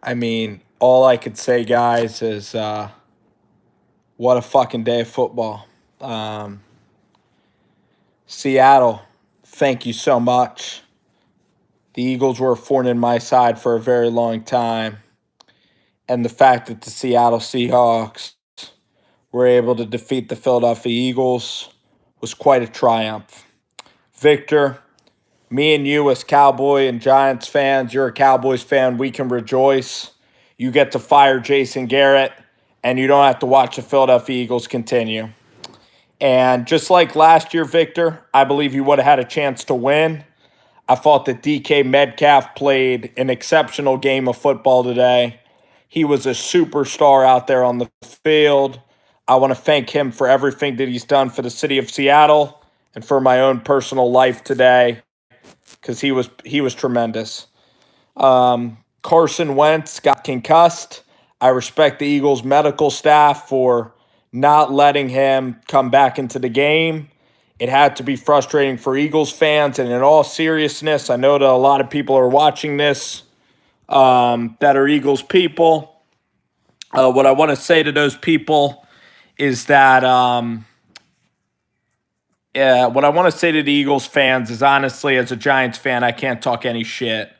I mean, all I could say, guys, is what a fucking day of football. Um, Seattle, thank you so much. The Eagles were a thorn in my side for a very long time. And the fact that the Seattle Seahawks were able to defeat the Philadelphia Eagles was quite a triumph. Victor, me and you, as Cowboy and Giants fans, you're a Cowboys fan, we can rejoice. You get to fire Jason Garrett, and you don't have to watch the Philadelphia Eagles continue. And just like last year, Victor, I believe you would have had a chance to win. I thought that DK Metcalf played an exceptional game of football today. He was a superstar out there on the field. I want to thank him for everything that he's done for the city of Seattle and for my own personal life today, because he was tremendous. Carson Wentz got concussed. I respect the Eagles medical staff for not letting him come back into the game. It had to be frustrating for Eagles fans. And in all seriousness, I know that a lot of people are watching this that are Eagles people. What I want to say to those people is that what I want to say to the Eagles fans is, honestly, as a Giants fan, I can't talk any shit.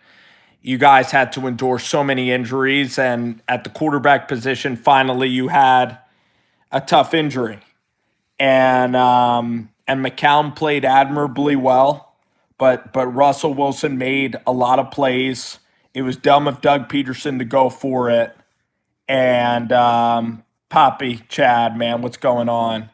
You guys had to endure so many injuries, and at the quarterback position, finally you had a tough injury. And McCown played admirably well, but Russell Wilson made a lot of plays. It was dumb of Doug Peterson to go for it. And Poppy, Chad, man, what's going on?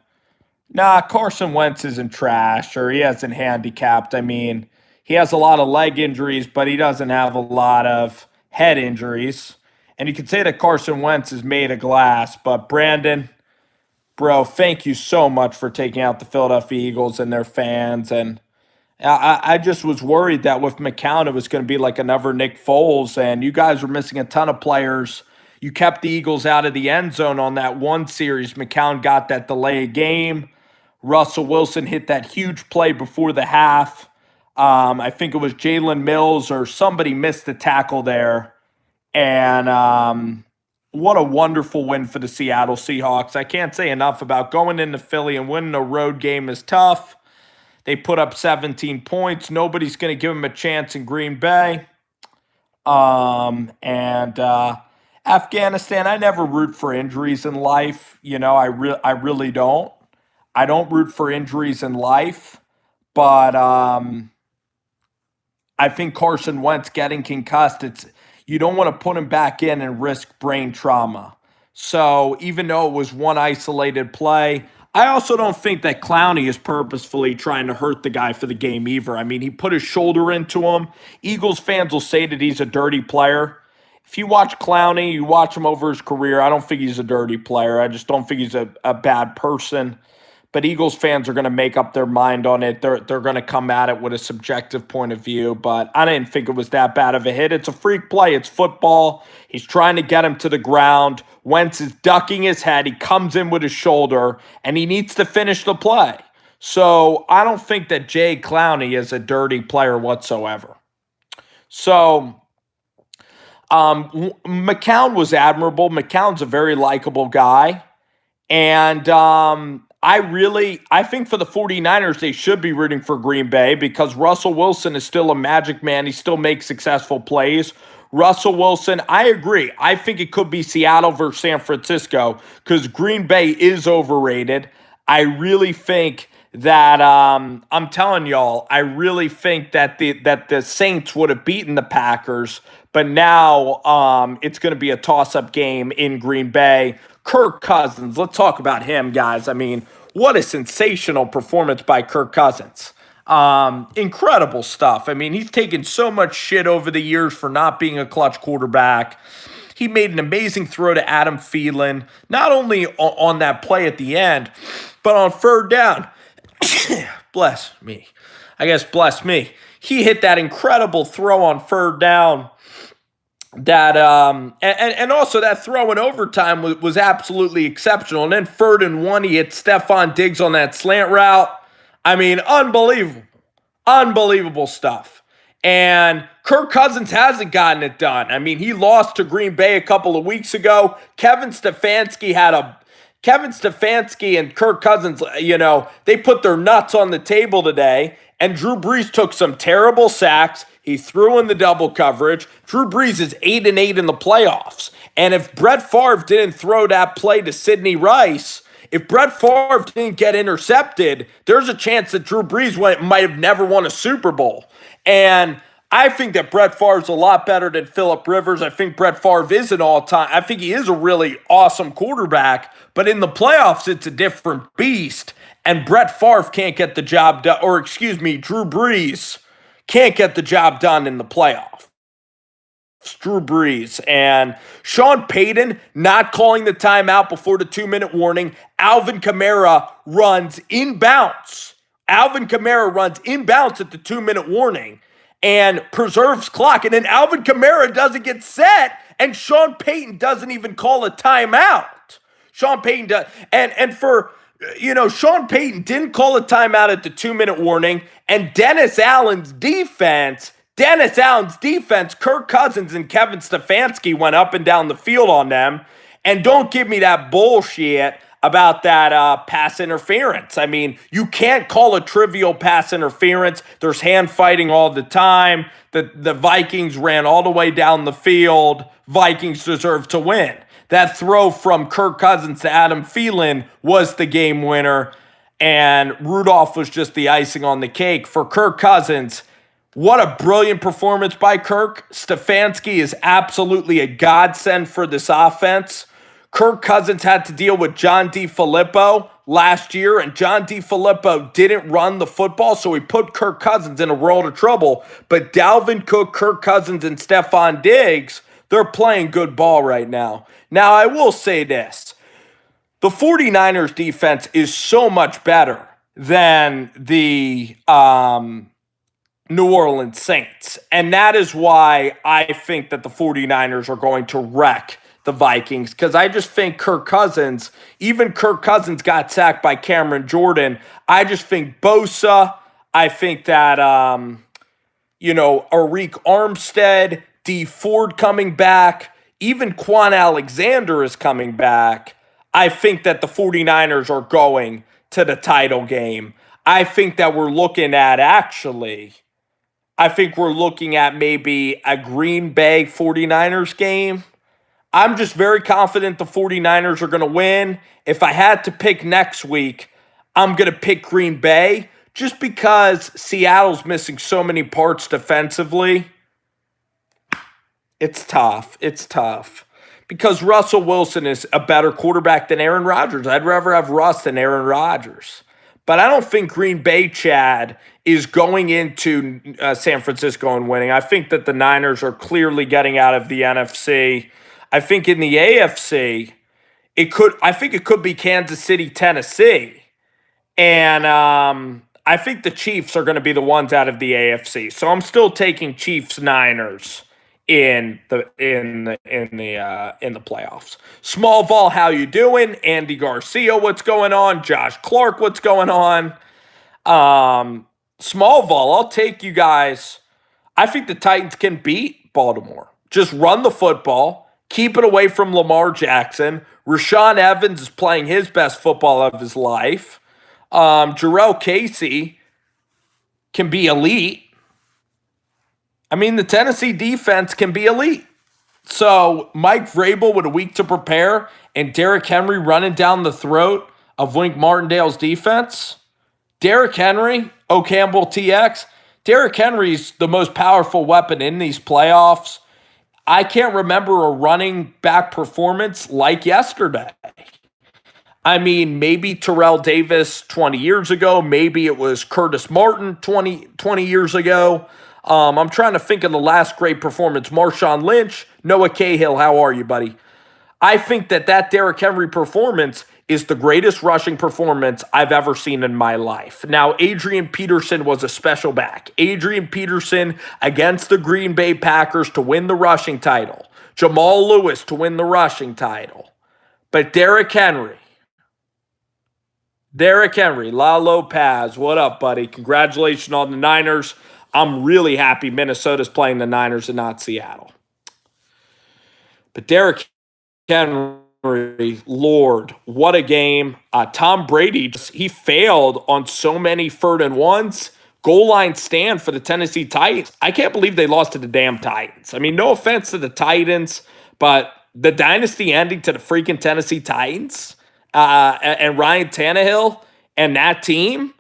Nah, Carson Wentz isn't trash, or he hasn't handicapped. I mean, he has a lot of leg injuries, but he doesn't have a lot of head injuries. And you could say that Carson Wentz is made of glass, but Brandon, bro, thank you so much for taking out the Philadelphia Eagles and their fans. And I just was worried that with McCown, it was going to be like another Nick Foles, and you guys were missing a ton of players. You kept the Eagles out of the end zone on that one series. McCown got that delay of game. Russell Wilson hit that huge play before the half. I think it was Jalen Mills or somebody missed the tackle there. And what a wonderful win for the Seattle Seahawks. I can't say enough about going into Philly and winning a road game is tough. They put up 17 points. Nobody's going to give them a chance in Green Bay. And Afghanistan, I never root for injuries in life. I really don't. I don't root for injuries in life, but I think Carson Wentz getting concussed, you don't want to put him back in and risk brain trauma. So even though it was one isolated play, I also don't think that Clowney is purposefully trying to hurt the guy for the game either. I mean, he put his shoulder into him. Eagles fans will say that he's a dirty player. If you watch Clowney, you watch him over his career, I don't think he's a dirty player. I just don't think he's a bad person. But Eagles fans are going to make up their mind on it. They're going to come at it with a subjective point of view. But I didn't think it was that bad of a hit. It's a freak play. It's football. He's trying to get him to the ground. Wentz is ducking his head. He comes in with his shoulder, and he needs to finish the play. So I don't think that Jay Clowney is a dirty player whatsoever. So McCown was admirable. McCown's a very likable guy. And I think for the 49ers, they should be rooting for Green Bay because Russell Wilson is still a magic man. He still makes successful plays. Russell Wilson, I agree. I think it could be Seattle versus San Francisco because Green Bay is overrated. I really think that I'm telling y'all, I really think that the Saints would have beaten the Packers, but now it's going to be a toss-up game in Green Bay. Kirk Cousins, let's talk about him, guys. I mean, what a sensational performance by Kirk Cousins. Incredible stuff. I mean, he's taken so much shit over the years for not being a clutch quarterback. He made an amazing throw to Adam Thielen, not only on that play at the end, but on third down. Bless me. I guess bless me. He hit that incredible throw on third down. That and also that throw in overtime was absolutely exceptional. And then 3rd and 1, he hit Stephon Diggs on that slant route. I mean, unbelievable stuff. And Kirk Cousins hasn't gotten it done. I mean, he lost to Green Bay a couple of weeks ago. Kevin Stefanski and Kirk Cousins, they put their nuts on the table today. And Drew Brees took some terrible sacks. He threw in the double coverage. Drew Brees is 8-8 in the playoffs. And if Brett Favre didn't throw that play to Sidney Rice, if Brett Favre didn't get intercepted, there's a chance that Drew Brees might have never won a Super Bowl. And I think that Brett Favre is a lot better than Phillip Rivers. I think Brett Favre is an all-time. I think he is a really awesome quarterback. But in the playoffs, it's a different beast. And Brett Favre can't get the job done. Drew Brees can't get the job done in the playoffs. Drew Brees and Sean Payton not calling the timeout before the 2-minute warning. Alvin Kamara runs inbounds. At the 2-minute warning and preserves clock. And then Alvin Kamara doesn't get set, and Sean Payton doesn't even call a timeout. Sean Payton does. Sean Payton didn't call a timeout at the 2-minute warning, and Dennis Allen's defense, Kirk Cousins and Kevin Stefanski went up and down the field on them. And don't give me that bullshit about that pass interference. I mean, you can't call a trivial pass interference. There's hand fighting all the time. The Vikings ran all the way down the field. Vikings deserve to win. That throw from Kirk Cousins to Adam Thielen was the game winner, and Rudolph was just the icing on the cake. For Kirk Cousins, what a brilliant performance by Kirk. Stefanski is absolutely a godsend for this offense. Kirk Cousins had to deal with John DeFilippo last year, and John DeFilippo didn't run the football, so he put Kirk Cousins in a world of trouble. But Dalvin Cook, Kirk Cousins, and Stephon Diggs, they're playing good ball right now. Now, I will say this. The 49ers defense is so much better than the New Orleans Saints. And that is why I think that the 49ers are going to wreck the Vikings, because I just think Kirk Cousins got sacked by Cameron Jordan. I just think Bosa, I think that, Arik Armstead, D Ford coming back, even Quan Alexander is coming back. I think that the 49ers are going to the title game. I think that we're looking at maybe a Green Bay 49ers game. I'm just very confident the 49ers are going to win. If I had to pick next week, I'm going to pick Green Bay just because Seattle's missing so many parts defensively. It's tough. Because Russell Wilson is a better quarterback than Aaron Rodgers. I'd rather have Russ than Aaron Rodgers. But I don't think Green Bay, Chad, is going into San Francisco and winning. I think that the Niners are clearly getting out of the NFC. I think in the AFC, it could be Kansas City, Tennessee. And I think the Chiefs are going to be the ones out of the AFC. So I'm still taking Chiefs Niners in the playoffs. Small Vol, how you doing? Andy Garcia, what's going on? Josh Clark, what's going on? Small Vol, I'll take you guys. I think the Titans can beat Baltimore. Just run the football. Keep it away from Lamar Jackson. Rashaan Evans is playing his best football of his life. Jarrell Casey can be elite. I mean, the Tennessee defense can be elite. So Mike Vrabel with a week to prepare and Derrick Henry running down the throat of Wink Martindale's defense. Derrick Henry, Campbell TX. Derrick Henry's the most powerful weapon in these playoffs. I can't remember a running back performance like yesterday. I mean, maybe Terrell Davis 20 years ago. Maybe it was Curtis Martin 20 years ago. I'm trying to think of the last great performance. Marshawn Lynch, Noah Cahill, how are you, buddy? I think that Derrick Henry performance is the greatest rushing performance I've ever seen in my life. Now, Adrian Peterson was a special back. Adrian Peterson against the Green Bay Packers to win the rushing title. Jamal Lewis to win the rushing title. But Derrick Henry, La Lopez, what up, buddy? Congratulations on the Niners. I'm really happy Minnesota's playing the Niners and not Seattle. But Derrick Henry, Lord, what a game. Tom Brady, he failed on so many 3rd and 1s. Goal line stand for the Tennessee Titans. I can't believe they lost to the damn Titans. I mean, no offense to the Titans, but the dynasty ending to the freaking Tennessee Titans and Ryan Tannehill and that team.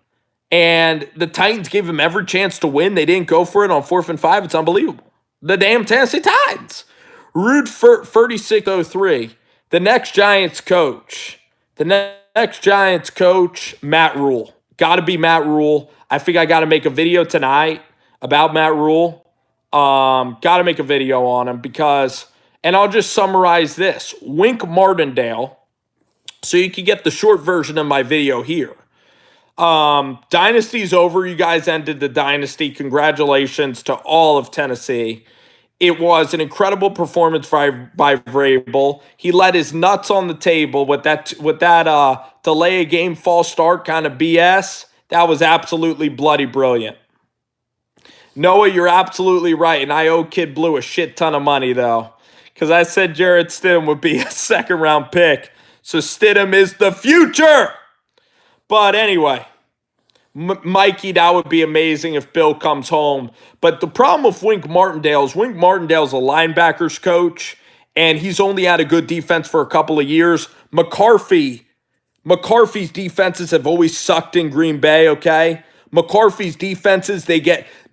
And the Titans gave him every chance to win. They didn't go for it on 4th and 5. It's unbelievable. The damn Tennessee Titans. Rude 3603. The next Giants coach. Next Giants coach, Matt Rule. Got to be Matt Rule. I think I got to make a video tonight about Matt Rule. Got to make a video on him because, and I'll just summarize this. Wink Martindale, so you can get the short version of my video here. Dynasty's over. You guys ended the dynasty. Congratulations to all of Tennessee. It was an incredible performance by Vrabel. He let his nuts on the table with that delay a game false start kind of BS. That was absolutely bloody brilliant. Noah, you're absolutely right, and I owe Kid Blue a shit ton of money though, because I said Jarrett Stidham would be a 2nd round pick. So Stidham is the future. But anyway, Mikey, that would be amazing if Bill comes home. But the problem with Wink Martindale's a linebackers coach, and he's only had a good defense for a couple of years. McCarthy's defenses have always sucked in Green Bay, okay? McCarthy's defenses,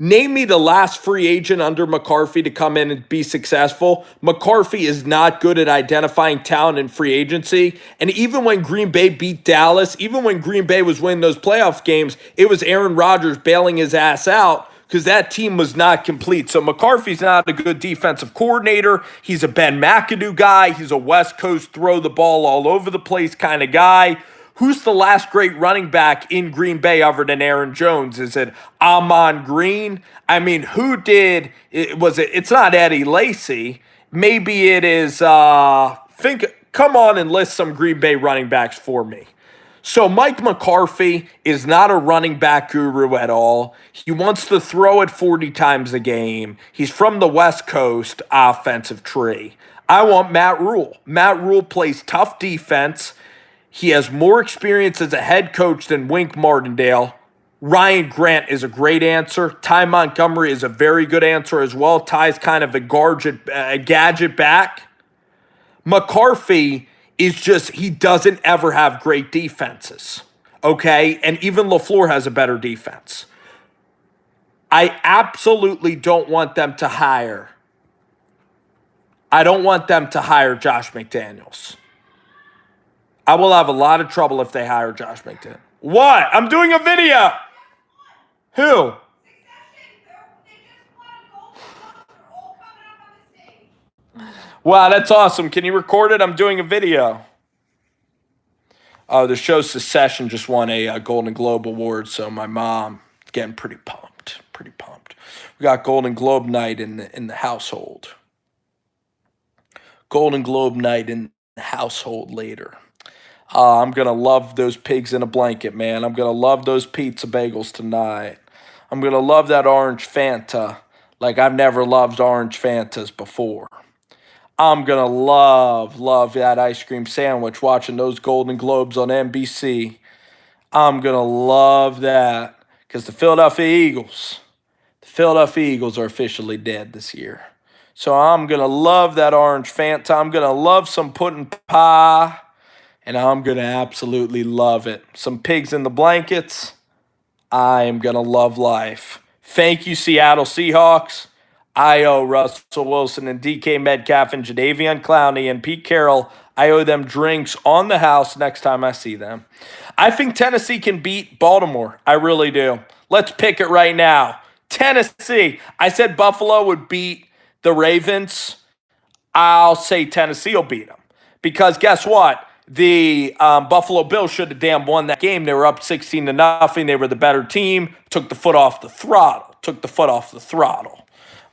name me the last free agent under McCarthy to come in and be successful. McCarthy is not good at identifying talent in free agency. And even when Green Bay beat Dallas, even when Green Bay was winning those playoff games, it was Aaron Rodgers bailing his ass out because that team was not complete. So McCarthy's not a good defensive coordinator. He's a Ben McAdoo guy. He's a West Coast throw the ball all over the place kind of guy. Who's the last great running back in Green Bay other than Aaron Jones? Is it Amon Green? I mean, who did it? It's not Eddie Lacy. Maybe it is. Come on and list some Green Bay running backs for me. So Mike McCarthy is not a running back guru at all. He wants to throw it 40 times a game. He's from the West Coast offensive tree. I want Matt Rule. Matt Rule plays tough defense. He has more experience as a head coach than Wink Martindale. Ryan Grant is a great answer. Ty Montgomery is a very good answer as well. Ty's kind of a gadget back. McCarthy is he doesn't ever have great defenses, okay? And even LaFleur has a better defense. I absolutely don't want them to hire. I don't want them to hire Josh McDaniels. I will have a lot of trouble if they hire Josh McDaniels. What? I'm doing a video. Who? Wow, that's awesome. Can you record it? I'm doing a video. Oh, the show Secession just won a Golden Globe Award, so my mom is getting pretty pumped. We got Golden Globe night in the household. Golden Globe night in the household later. I'm going to love those pigs in a blanket, man. I'm going to love those pizza bagels tonight. I'm going to love that orange Fanta like I've never loved orange Fantas before. I'm going to love that ice cream sandwich watching those Golden Globes on NBC. I'm going to love that because the Philadelphia Eagles are officially dead this year. So I'm going to love that orange Fanta. I'm going to love some pudding pie. And I'm going to absolutely love it. Some pigs in the blankets. I am going to love life. Thank you, Seattle Seahawks. I owe Russell Wilson and DK Metcalf and Jadeveon Clowney and Pete Carroll. I owe them drinks on the house next time I see them. I think Tennessee can beat Baltimore. I really do. Let's pick it right now. Tennessee. I said Buffalo would beat the Ravens. I'll say Tennessee will beat them. Because guess what? The Buffalo Bills should have damn won that game. They were up 16-0. They were the better team. Took the foot off the throttle.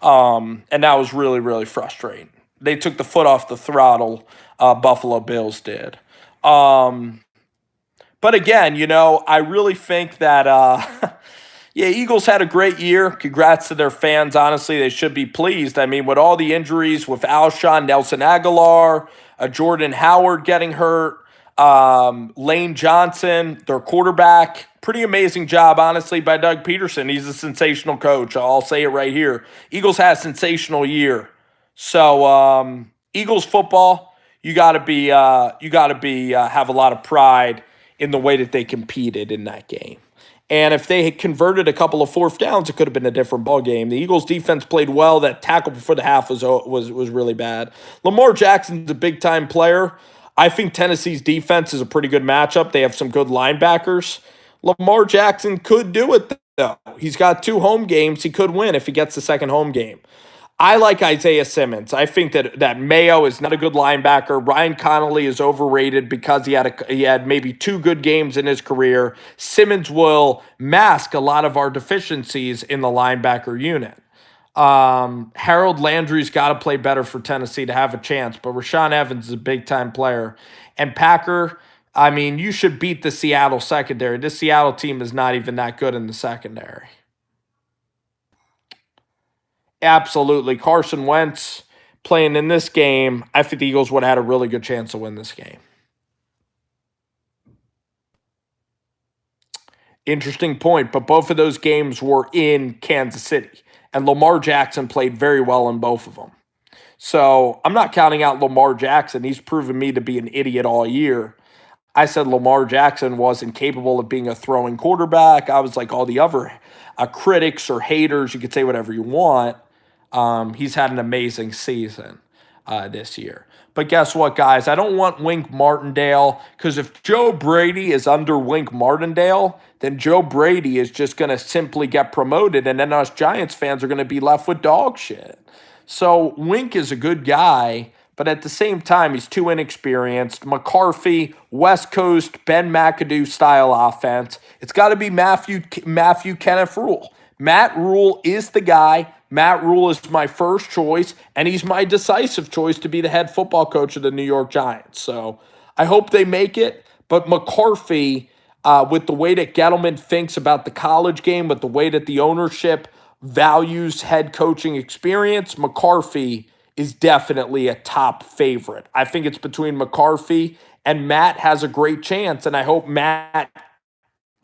And that was really, really frustrating. They took the foot off the throttle. Buffalo Bills did. But again, I really think that, Yeah, Eagles had a great year. Congrats to their fans. Honestly, they should be pleased. I mean, with all the injuries with Alshon, Nelson Aguilar, Jordan Howard getting hurt, Lane Johnson, their quarterback. Pretty amazing job, honestly, by Doug Peterson. He's a sensational coach. I'll say it right here. Eagles had a sensational year. So, Eagles football, have a lot of pride in the way that they competed in that game. And if they had converted a couple of fourth downs, it could have been a different ball game. The Eagles defense played well. That tackle before the half was really bad. Lamar Jackson's a big time player. I think Tennessee's defense is a pretty good matchup. They have some good linebackers. Lamar Jackson could do it though. He's got 2 home games. He could win if he gets the second home game. I like Isaiah Simmons. I think that Mayo is not a good linebacker. Ryan Connolly is overrated because he had maybe 2 good games in his career. Simmons will mask a lot of our deficiencies in the linebacker unit. Harold Landry's got to play better for Tennessee to have a chance, but Rashaan Evans is a big-time player. And Packer, I mean, you should beat the Seattle secondary. This Seattle team is not even that good in the secondary. Absolutely. Carson Wentz playing in this game, I think the Eagles would have had a really good chance to win this game. Interesting point, but both of those games were in Kansas City, and Lamar Jackson played very well in both of them. So I'm not counting out Lamar Jackson. He's proven me to be an idiot all year. I said Lamar Jackson wasn't capable of being a throwing quarterback. I was like all the other critics or haters. You could say whatever you want. He's had an amazing season this year. But guess what, guys? I don't want Wink Martindale, because if Joe Brady is under Wink Martindale, then Joe Brady is just going to simply get promoted, and then us Giants fans are going to be left with dog shit. So Wink is a good guy, but at the same time, he's too inexperienced. McCarthy, West Coast, Ben McAdoo style offense. It's got to be Matthew Kenneth Rule. Matt Rule is the guy. Matt Rule is my first choice, and he's my decisive choice to be the head football coach of the New York Giants. So I hope they make it. But McCarthy, with the way that Gettleman thinks about the college game, with the way that the ownership values head coaching experience, McCarthy is definitely a top favorite. I think it's between McCarthy and Matt has a great chance, and I hope Matt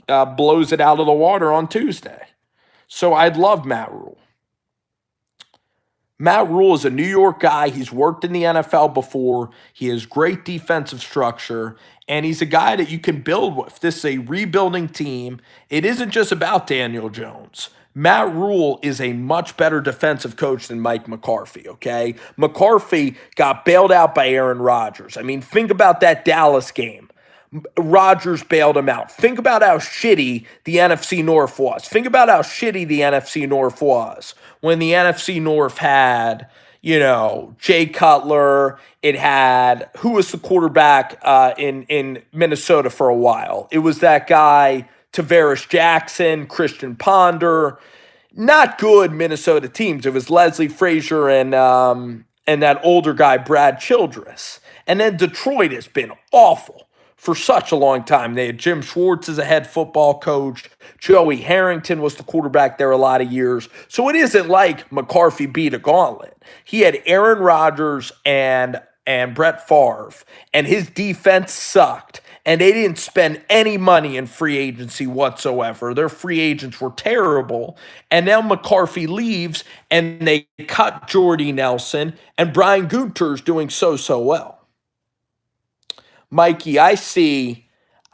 blows it out of the water on Tuesday. So I'd love Matt Rule. Matt Rule is a New York guy. He's worked in the NFL before. He has great defensive structure, and he's a guy that you can build with. This is a rebuilding team. It isn't just about Daniel Jones. Matt Rule is a much better defensive coach than Mike McCarthy, okay? McCarthy got bailed out by Aaron Rodgers. I mean, think about that Dallas game. Rodgers bailed him out. Think about how shitty the NFC North was. Think about how shitty the NFC North was when the NFC North had, Jay Cutler. It had, who was the quarterback in Minnesota for a while? It was that guy, Tavares Jackson, Christian Ponder. Not good Minnesota teams. It was Leslie Frazier and that older guy, Brad Childress. And then Detroit has been awful for such a long time. They had Jim Schwartz as a head football coach. Joey Harrington was the quarterback there a lot of years. So it isn't like McCarthy beat a gauntlet. He had Aaron Rodgers and Brett Favre, and his defense sucked. And they didn't spend any money in free agency whatsoever. Their free agents were terrible. And now McCarthy leaves, and they cut Jordy Nelson, and Brian Guter's doing so well. Mikey, I see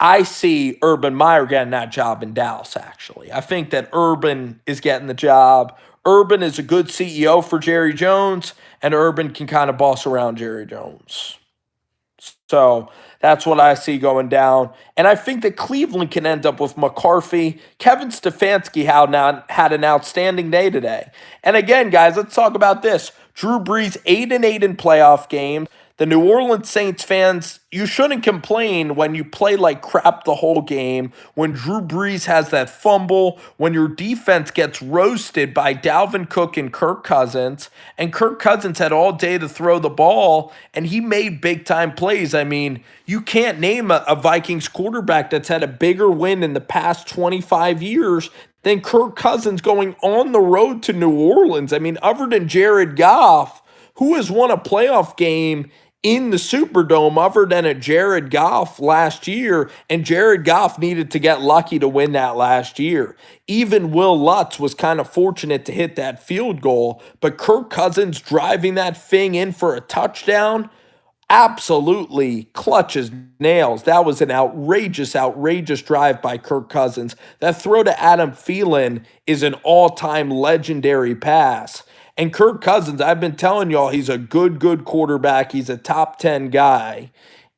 Urban Meyer getting that job in Dallas, actually. I think that Urban is getting the job. Urban is a good CEO for Jerry Jones, and Urban can kind of boss around Jerry Jones. So that's what I see going down. And I think that Cleveland can end up with McCarthy. Kevin Stefanski had an outstanding day today. And again, guys, let's talk about this. Drew Brees 8-8 in playoff games. The New Orleans Saints fans, you shouldn't complain when you play like crap the whole game, when Drew Brees has that fumble, when your defense gets roasted by Dalvin Cook and Kirk Cousins, and Kirk Cousins had all day to throw the ball, and he made big-time plays. I mean, you can't name a Vikings quarterback that's had a bigger win in the past 25 years than Kirk Cousins going on the road to New Orleans. I mean, other than Jared Goff, who has won a playoff game in the Superdome other than a Jared Goff last year? And Jared Goff needed to get lucky to win that last year. Even Will Lutz was kind of fortunate to hit that field goal, but Kirk Cousins driving that thing in for a touchdown, absolutely clutches nails. That was an outrageous, outrageous drive by Kirk Cousins. That throw to Adam Thielen is an all-time legendary pass. And Kirk Cousins, I've been telling y'all, he's a good quarterback. He's a top 10 guy.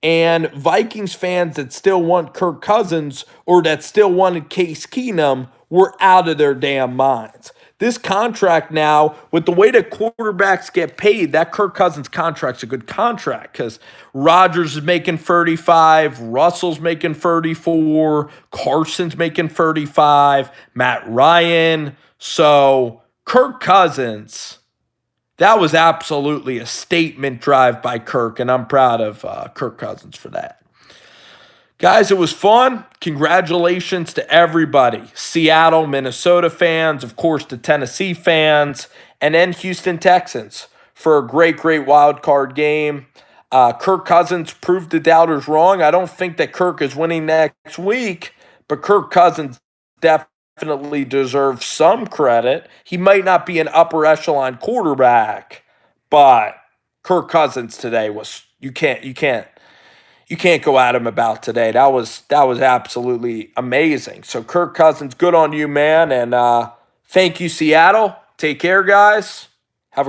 And Vikings fans that still want Kirk Cousins or that still wanted Case Keenum were out of their damn minds. This contract now, with the way that quarterbacks get paid, that Kirk Cousins contract's a good contract because Rodgers is making 35, Russell's making 34, Carson's making 35, Matt Ryan. So Kirk Cousins, that was absolutely a statement drive by Kirk, and I'm proud of Kirk Cousins for that. Guys, it was fun. Congratulations to everybody. Seattle, Minnesota fans, of course, the Tennessee fans, and then Houston Texans for a great wild card game. Kirk Cousins proved the doubters wrong. I don't think that Kirk is winning next week, but Kirk Cousins definitely deserves some credit. He might not be an upper echelon quarterback, but Kirk Cousins today was you can't go at him about today. That was absolutely amazing. So Kirk Cousins, good on you, man, and thank you, Seattle. Take care, guys.